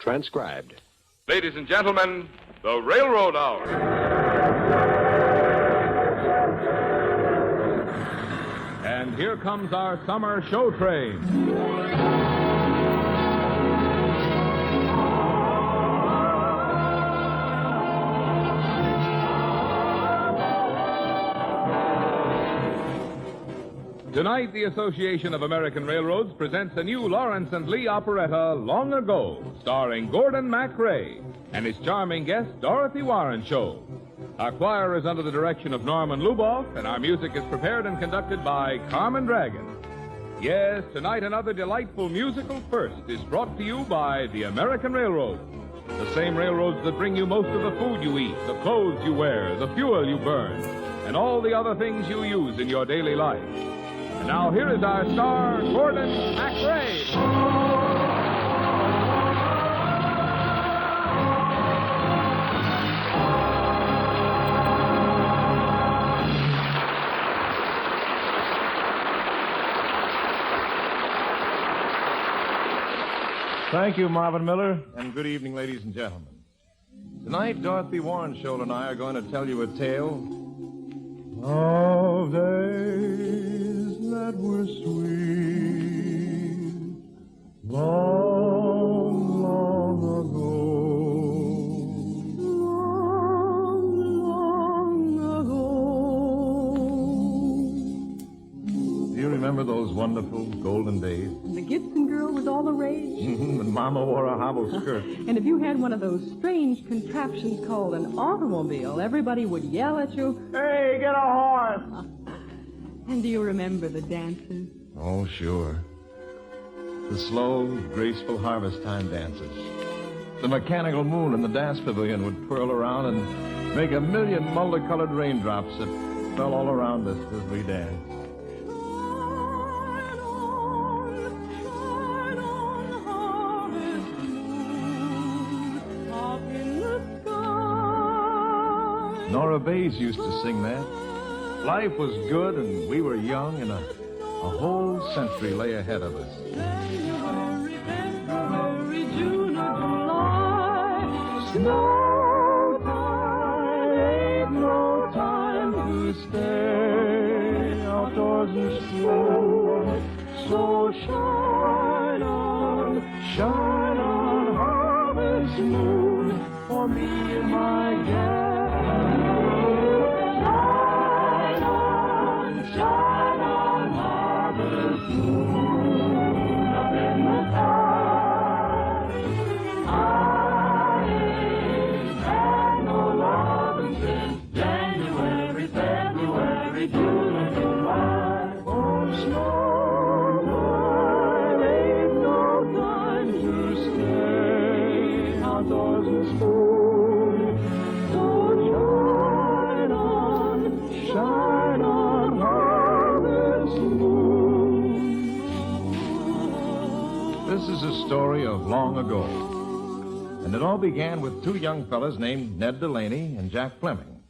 Transcribed. Ladies and gentlemen, the Railroad Hour. And here comes our summer show train. Tonight, the Association of American Railroads presents a new Lawrence and Lee operetta, Long Ago, starring Gordon MacRae and his charming guest, Dorothy Warren Show. Our choir is under the direction of Norman Luboff, and our music is prepared and conducted by Carmen Dragon. Yes, tonight another delightful musical first is brought to you by the American Railroads. The same railroads that bring you most of the food you eat, the clothes you wear, the fuel you burn, and all the other things you use in your daily life. And now here is our star, Gordon MacRae. Thank you, Marvin Miller, and good evening, ladies and gentlemen. Tonight, Dorothy Warren Scholl and I are going to tell you a tale of days that were sweet, long, long ago. Long, long ago. Do you remember those wonderful golden days? And the Gibson girl was all the rage. And Mama wore a hobble skirt. And if you had one of those strange contraptions called an automobile, everybody would yell at you, Hey, get a horse! And do you remember the dances? Oh, sure. The slow, graceful harvest time dances. The mechanical moon in the dance pavilion would twirl around and make a million multicolored raindrops that fell all around us as we danced. Nora Bayes used to sing that. Life was good and we were young and a whole century lay ahead of us. January, February, June, or July. Snow time, ain't no time to stay outdoors and slow. So shine on, harvest moon for me and my gal. Shine on, harvest moon up in the sky. I ain't had no lovin' since January, February, June, and July. Oh, snow time, ain't no time to stay outdoors and spoon. So shine on. This is a story of long ago. And it all began with two young fellas named Ned Delaney and Jack Fleming.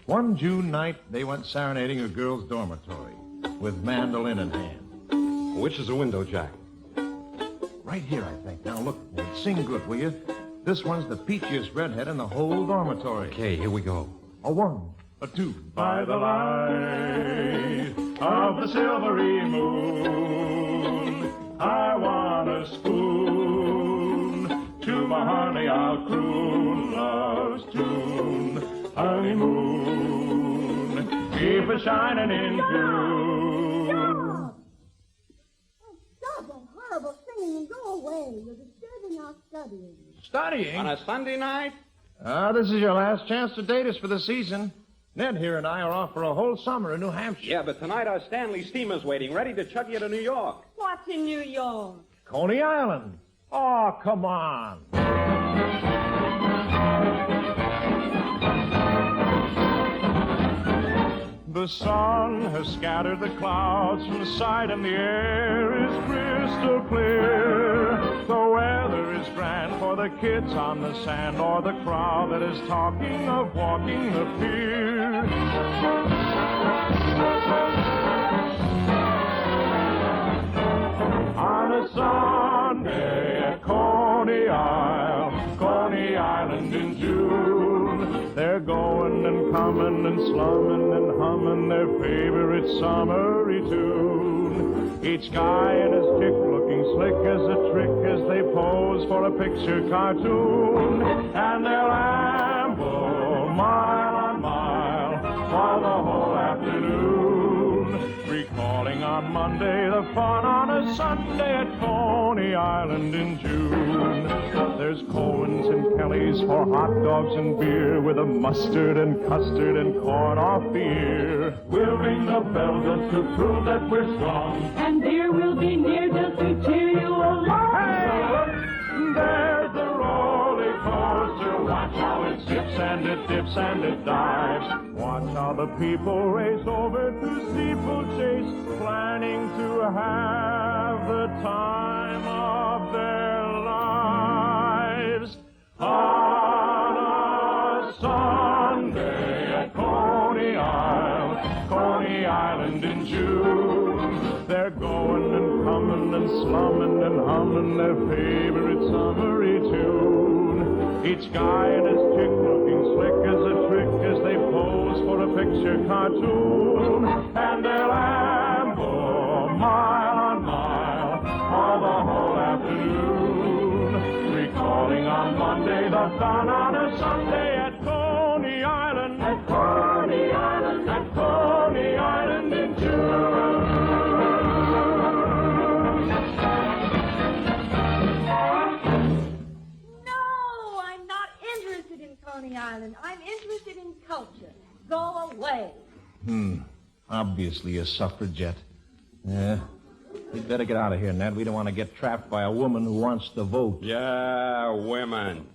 One June night, they went serenading a girl's dormitory with mandolin in hand. Which is the window, Jack? Right here, I think. Now, look, Ned, sing good, will you? This one's the peachiest redhead in the whole dormitory. Okay, here we go. A one, a two. By the light of the silvery moon, I want a spoon. To my honey I'll croon love's tune. Honeymoon, keep a shining in June. Stop that horrible singing and go away. You're disturbing our studying. Studying? On a Sunday night? This is your last chance to date us for the season. Ned here and I are off for a whole summer in New Hampshire. Yeah, but tonight our Stanley steamer's waiting, ready to chug you to New York. What's in New York? Coney Island. Oh, come on. The sun has scattered the clouds from sight, and the air is crystal clear. The weather is grand for the kids on the sand, or the crowd that is talking of walking the pier. On a Sunday at Coney Island, coming and slumming and humming their favorite summery tune. Each guy and his chick looking slick as a trick as they pose for a picture cartoon. And they'll amble mile on mile while the whole afternoon, recalling on Monday the fun on a Sunday at Coney Island in June. There's Cohen's and Kelly's for hot dogs and beer, with a mustard and custard and corn off the ear. We'll ring the bell just to prove that we're strong, And dear will be near just to cheer you along. hey, there's the roller coaster. Watch how it zips and it dips and it dives. Watch how the people race over to steeplechase, planning to have the time of their lives. On a Sunday at Coney Island in June, they're going and coming and slumming and humming their favorite summery tune. Each guy and his chick looking slick as a trick as they pose for a picture cartoon. And they'll amble mile on mile all the whole afternoon, recalling on Monday the fun on a Sunday at Coney Island, at Coney Island, at Coney Island in June. No, I'm not interested in Coney Island. I'm interested in culture. Go away. Obviously a suffragette. Yeah. We'd better get out of here, Ned. We don't want to get trapped by a woman who wants to vote. Yeah, women.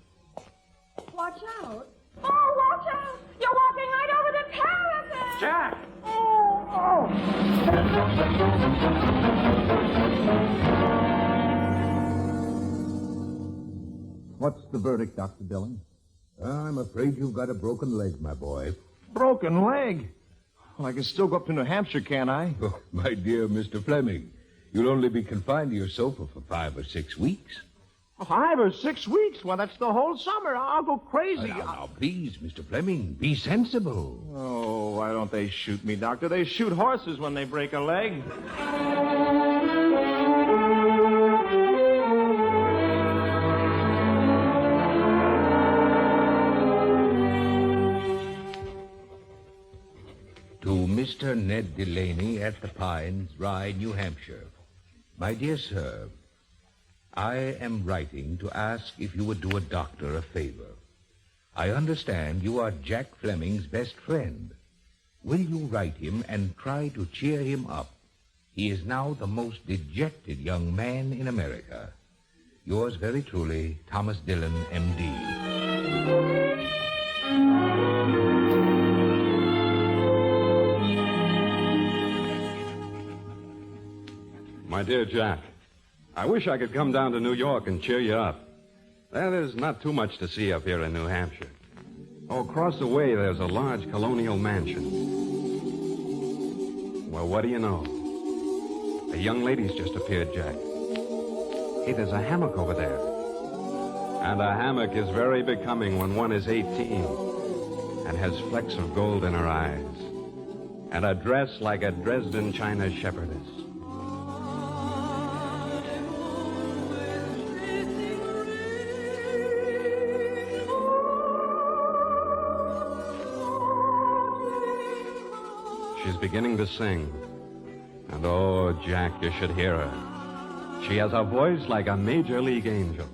Watch out. Oh, watch out. You're walking right over the parapet. Jack! What's the verdict, Dr. Dillon? I'm afraid you've got a broken leg, my boy. Broken leg? Well, I can still go up to New Hampshire, can't I? Oh, my dear Mr. Fleming, you'll only be confined to your sofa for 5 or 6 weeks. 5 or 6 weeks? Well, that's the whole summer. I'll go crazy. Now, please, Mr. Fleming, be sensible. Oh, why don't they shoot me, Doctor? They shoot horses when they break a leg. To Mr. Ned Delaney at the Pines, Rye, New Hampshire. My dear sir, I am writing to ask if you would do a doctor a favor. I understand you are Jack Fleming's best friend. Will you write him and try to cheer him up? He is now the most dejected young man in America. Yours very truly, Thomas Dillon, M.D. My dear Jack, I wish I could come down to New York and cheer you up. There's not too much to see up here in New Hampshire. Oh, across the way, there's a large colonial mansion. Well, what do you know? A young lady's just appeared, Jack. Hey, there's a hammock over there. And a hammock is very becoming when one is 18 and has flecks of gold in her eyes and a dress like a Dresden China shepherdess. She's beginning to sing. And oh, Jack, you should hear her. She has a voice like a major league angel.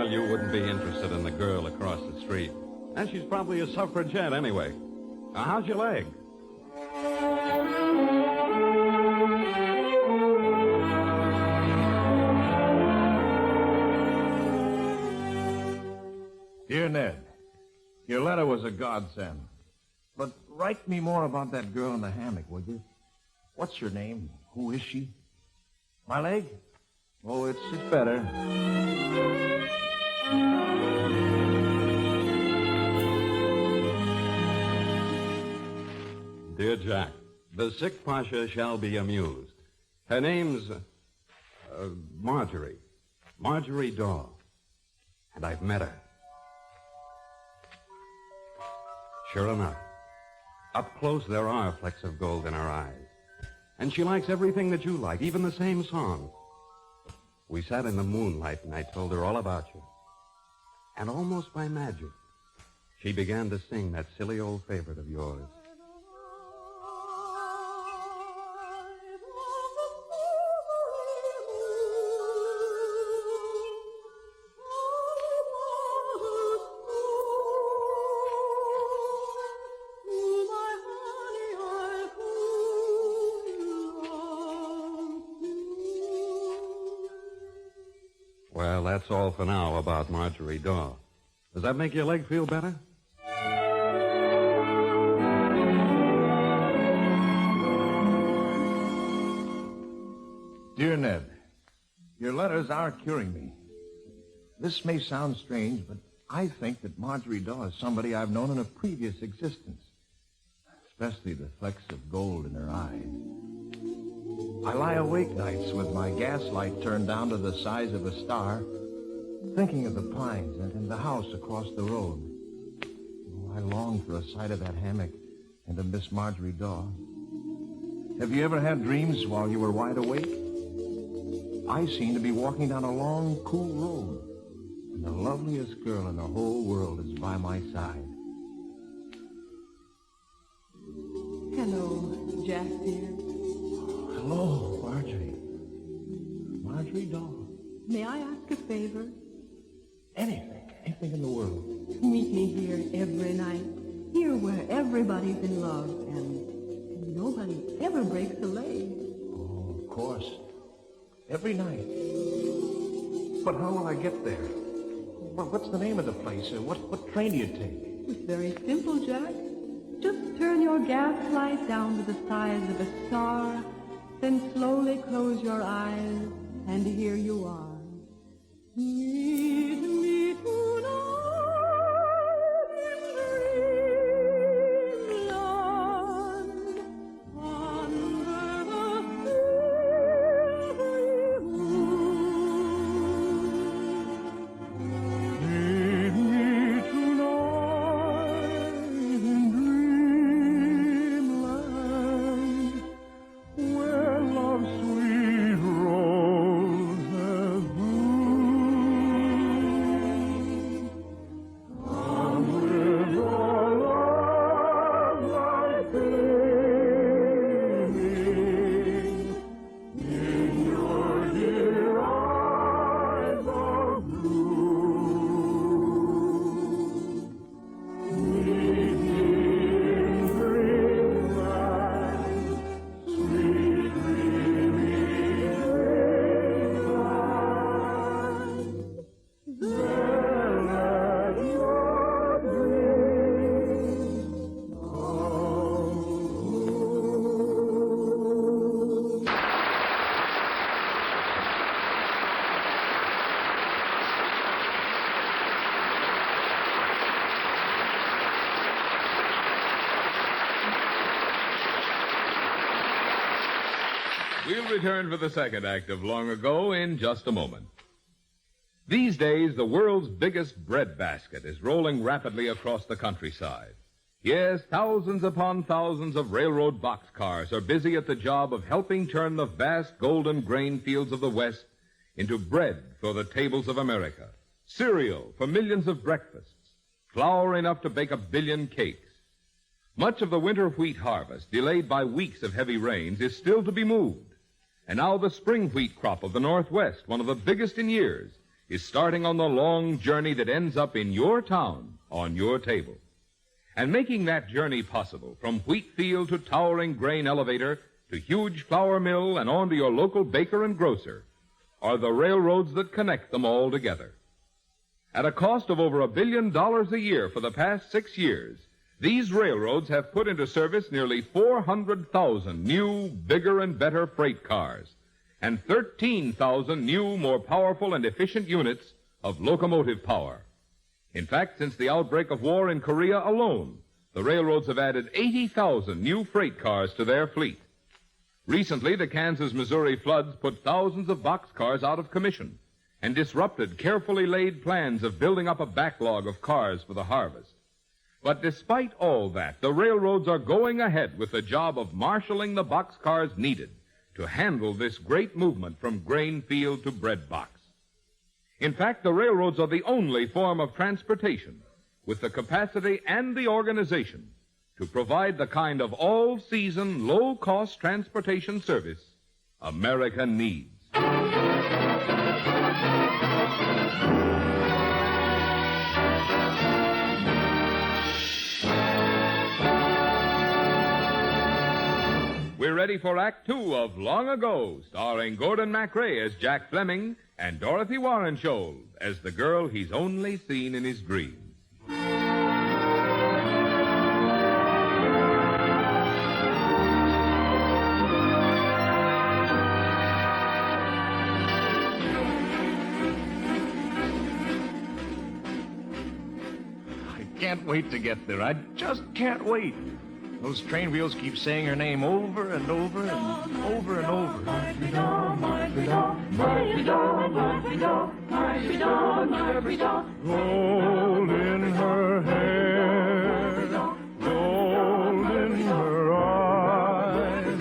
Well, you wouldn't be interested in the girl across the street. And she's probably a suffragette anyway. How's your leg? Dear Ned, your letter was a godsend. But write me more about that girl in the hammock, would you? What's your name? Who is she? My leg? Oh, it's better. Dear Jack, the sick Pasha shall be amused. Her name's Marjorie. Marjorie Daw. And I've met her. Sure enough, up close there are flecks of gold in her eyes. And she likes everything that you like, even the same song. We sat in the moonlight and I told her all about you. And almost by magic, she began to sing that silly old favorite of yours. Well, that's all for now about Marjorie Daw. Does that make your leg feel better? Dear Ned, your letters are curing me. This may sound strange, but I think that Marjorie Daw is somebody I've known in a previous existence, especially the flecks of gold in her eyes. I lie awake nights with my gaslight turned down to the size of a star, thinking of the pines and the house across the road. Oh, I long for a sight of that hammock and of Miss Marjorie Daw. Have you ever had dreams while you were wide awake? I seem to be walking down a long, cool road, and the loveliest girl in the whole world is by my side. Hello, Jack, dear. Hello, Marjorie. Marjorie Daw. May I ask a favor? Anything in the world. Meet me here every night. Here where everybody's in love and nobody ever breaks a leg. Oh, of course. Every night. But how will I get there? What's the name of the place? What train do you take? It's very simple, Jack. Just turn your gas light down to the size of a star, then slowly close your eyes, and here you are. Meet me tonight in dreamland, under the silvery moon. Meet me tonight in dreamland, where love's sweet roses bloom. Come with your love like gleaming in your dear eyes of blue. Meet me in dreamland, sweet dreamy dreamland. There let your dreams come true. We'll return for the second act of Long Ago in just a moment. These days, the world's biggest bread basket is rolling rapidly across the countryside. Yes, thousands upon thousands of railroad boxcars are busy at the job of helping turn the vast golden grain fields of the West into bread for the tables of America, cereal for millions of breakfasts, flour enough to bake 1 billion cakes. Much of the winter wheat harvest, delayed by weeks of heavy rains, is still to be moved. And now the spring wheat crop of the Northwest, one of the biggest in years, is starting on the long journey that ends up in your town, on your table. And making that journey possible, from wheat field to towering grain elevator to huge flour mill and on to your local baker and grocer, are the railroads that connect them all together. At a cost of over $1 billion a year for the past 6 years, these railroads have put into service nearly 400,000 new, bigger and better freight cars and 13,000 new, more powerful and efficient units of locomotive power. In fact, since the outbreak of war in Korea alone, the railroads have added 80,000 new freight cars to their fleet. Recently, the Kansas-Missouri floods put thousands of boxcars out of commission and disrupted carefully laid plans of building up a backlog of cars for the harvest. But despite all that, the railroads are going ahead with the job of marshaling the boxcars needed to handle this great movement from grain field to bread box. In fact, the railroads are the only form of transportation with the capacity and the organization to provide the kind of all-season, low-cost transportation service America needs. We're ready for Act Two of Long Ago, starring Gordon MacRae as Jack Fleming and Dorothy Warrenshould as the girl he's only seen in his dreams. I can't wait to get there. I just can't wait. Those train wheels keep saying her name over and over and over and over. Gold in her hair, gold in her eyes,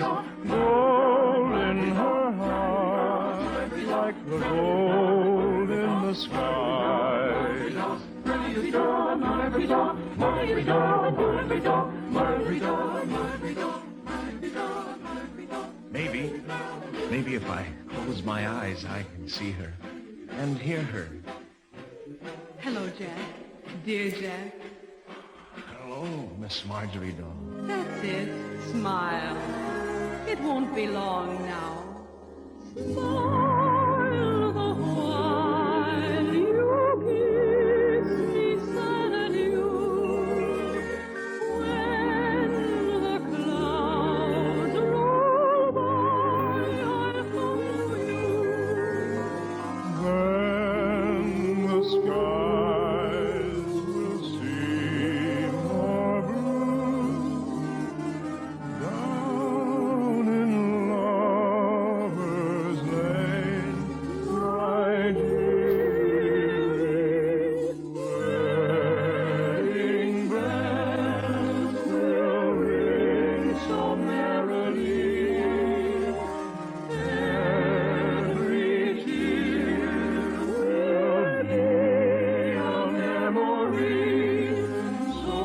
gold in her heart, like the gold in the sky. Maybe if I close my eyes, I can see her and hear her. Hello, Jack. Dear Jack. Hello, Miss Marjorie Daw. That's it. Smile. It won't be long now. Smile the while you kiss me sad adieu. When the clouds roll by, I'll come to you. Then the skies will seem more blue down in Lover's Lane, right here. Wedding bells will ring so merrily. Every tear will be a memory. So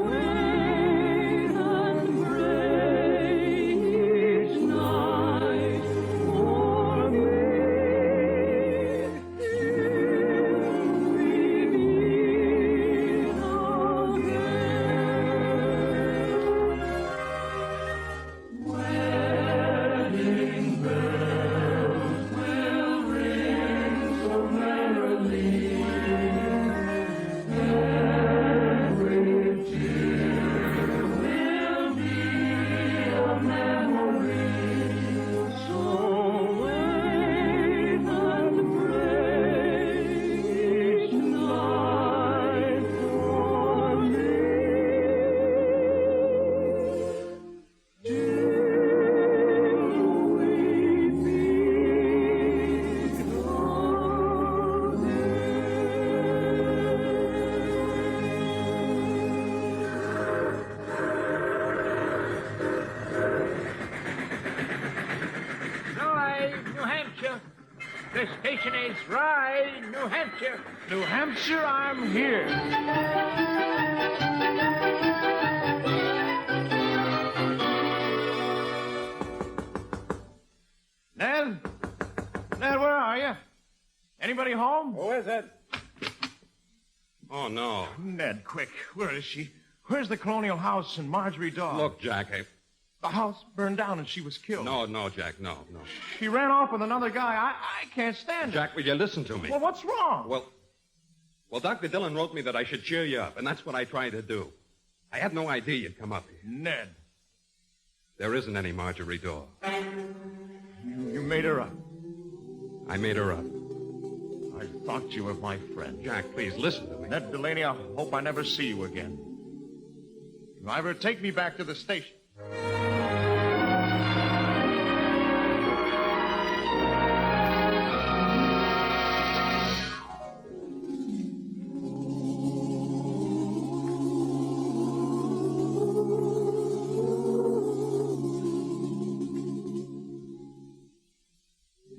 wait and pray each night for me till we meet again. Wedding bells will ring so merrily. Every tear will be a memory. So wait and pray each night for me till we meet Rye, New Hampshire. The station is Rye, New Hampshire. New Hampshire, I'm here. Ned? Ned, where are you? Anybody home? Who is it? Oh, no. Ned, quick. Where is she? Where's the colonial house and Marjorie Dawes? Look, Jack, The house burned down and she was killed. No, Jack, no. She ran off with another guy. I can't stand it. Jack, will you listen to me? Well, what's wrong? Well, Dr. Dillon wrote me that I should cheer you up, and that's what I tried to do. I had no idea you'd come up here. Ned. There isn't any Marjorie Dawes. You made her up. I made her up. I thought you were my friend. Jack, please listen to me. Ned Delaney, I hope I never see you again. You ever take me back to the station.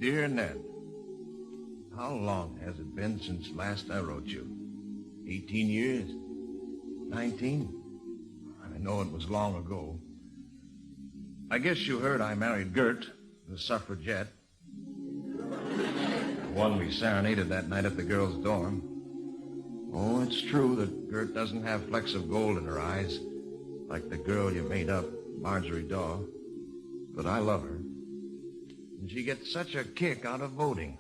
Dear Ned, how long has it been since last I wrote you? 18 years? 19? I know it was long ago. I guess you heard I married Gert, the suffragette. The one we serenaded that night at the girls' dorm. Oh, it's true that Gert doesn't have flecks of gold in her eyes, like the girl you made up, Marjorie Dawes. But I love her. And she gets such a kick out of voting.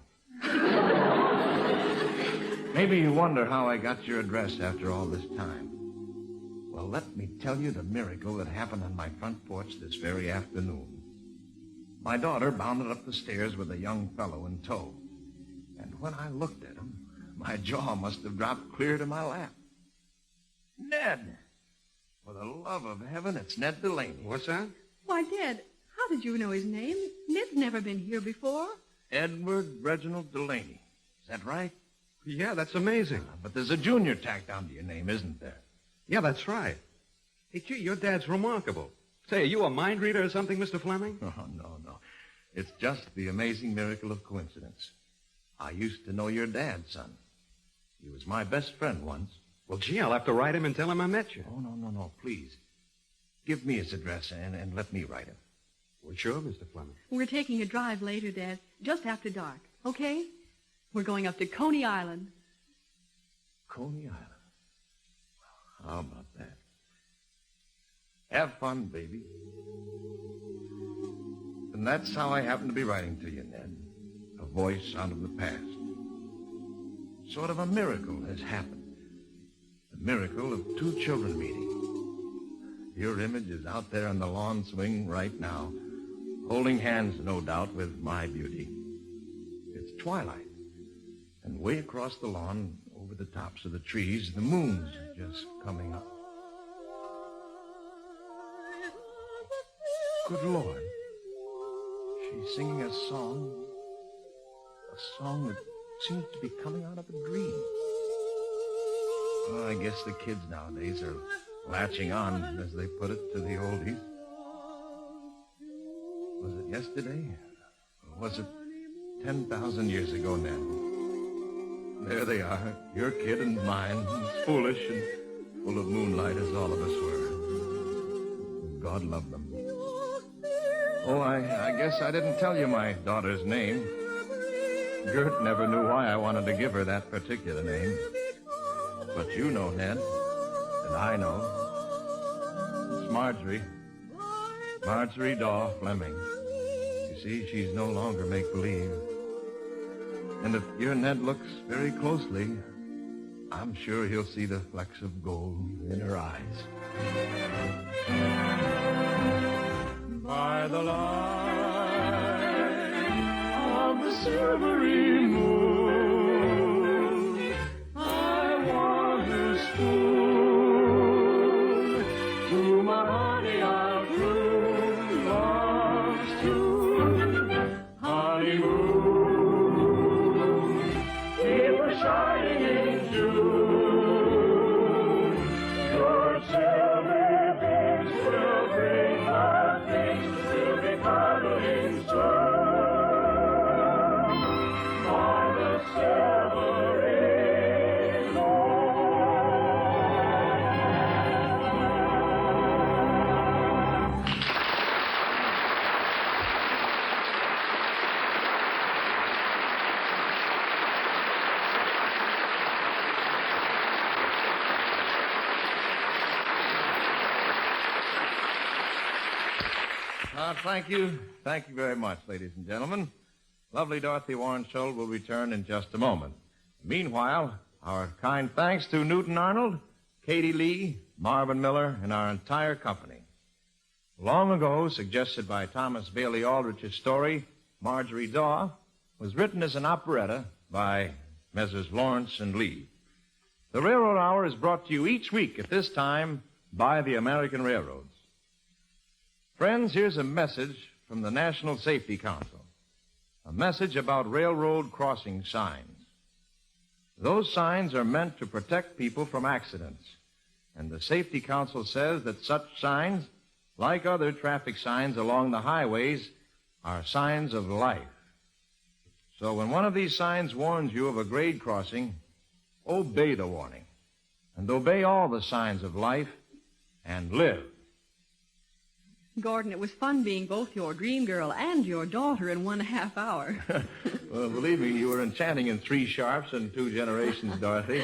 Maybe you wonder how I got your address after all this time. Well, let me tell you the miracle that happened on my front porch this very afternoon. My daughter bounded up the stairs with a young fellow in tow. And when I looked at him, my jaw must have dropped clear to my lap. Ned! For the love of heaven, it's Ned Delaney. What's that? Why, Dad, how did you know his name? Ned's never been here before. Edward Reginald Delaney. Is that right? Yeah, that's amazing. But there's a junior tacked onto your name, isn't there? Yeah, that's right. Hey, gee, your dad's remarkable. Say, are you a mind reader or something, Mr. Fleming? Oh, no. It's just the amazing miracle of coincidence. I used to know your dad, son. He was my best friend once. Well, gee, I'll have to write him and tell him I met you. Oh, no, please. Give me his address and let me write him. Well, sure, Mr. Fleming. We're taking a drive later, Dad, just after dark, okay? We're going up to Coney Island. Coney Island? How about that? Have fun, baby. And that's how I happen to be writing to you, Ned. A voice out of the past. Sort of a miracle has happened. The miracle of two children meeting. Your image is out there on the lawn swing right now, holding hands, no doubt, with my beauty. It's twilight. And way across the lawn, over the tops of the trees, the moon's just coming up. Good Lord. She's singing a song that seems to be coming out of a dream. Well, I guess the kids nowadays are latching on, as they put it, to the oldies. Was it yesterday? Or was it 10,000 years ago, Ned? There they are, your kid and mine, foolish and full of moonlight as all of us were. God love them. Oh, I guess I didn't tell you my daughter's name. Gert never knew why I wanted to give her that particular name. But you know, Ned, and I know. It's Marjorie. Marjorie Dawes Fleming. You see, she's no longer make-believe. And if your Ned looks very closely, I'm sure he'll see the flecks of gold in her eyes. By the light of the silvery moon, I wander spoon to my honey I'll croon love's tune. Honeymoon, keep her shining in June. Your silver beams will bring our things to be cuddling soon. By the silvery moon. Thank you. Thank you very much, ladies and gentlemen. Lovely Dorothy Warren Scholl will return in just a moment. Meanwhile, our kind thanks to Newton Arnold, Katie Lee, Marvin Miller, and our entire company. Long ago, suggested by Thomas Bailey Aldrich's story, Marjorie Daw, was written as an operetta by Messrs. Lawrence and Lee. The Railroad Hour is brought to you each week at this time by the American Railroads. Friends, here's a message from the National Safety Council. A message about railroad crossing signs. Those signs are meant to protect people from accidents. And the Safety Council says that such signs, like other traffic signs along the highways, are signs of life. So when one of these signs warns you of a grade crossing, obey the warning. And obey all the signs of life and live. Gordon, it was fun being both your dream girl and your daughter in 1.5 hours. Well, believe me, you were enchanting in 3 sharps and 2 generations, Dorothy.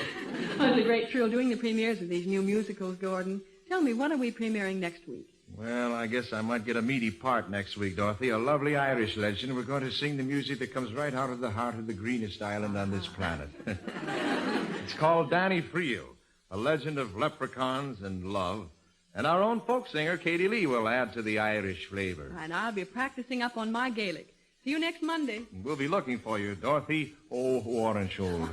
Well, it's a great thrill doing the premieres of these new musicals, Gordon. Tell me, what are we premiering next week? Well, I guess I might get a meaty part next week, Dorothy. A lovely Irish legend. We're going to sing the music that comes right out of the heart of the greenest island on this planet. It's called Danny Friel, a legend of leprechauns and love. And our own folk singer, Katie Lee, will add to the Irish flavor. And I'll be practicing up on my Gaelic. See you next Monday. We'll be looking for you, Dorothy Warren Scholl.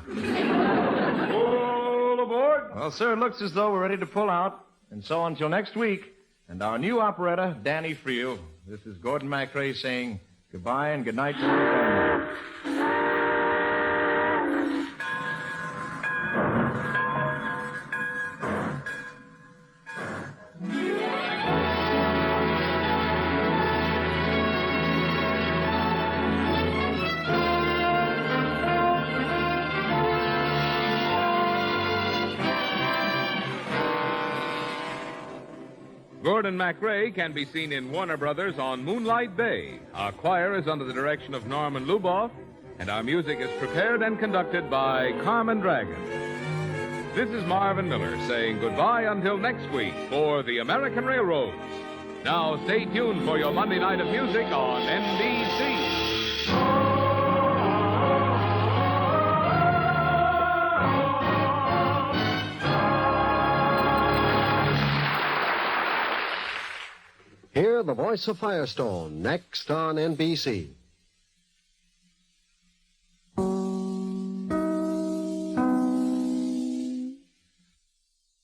All aboard. Well, sir, it looks as though we're ready to pull out. And so until next week, and our new operetta, Danny Friel, this is Gordon MacRae saying goodbye and good night to everyone. Gordon MacRae can be seen in Warner Brothers on Moonlight Bay. Our choir is under the direction of Norman Luboff, and our music is prepared and conducted by Carmen Dragon. This is Marvin Miller saying goodbye until next week for the American Railroads. Now stay tuned for your Monday night of music on NBC. Hear the voice of Firestone next on NBC.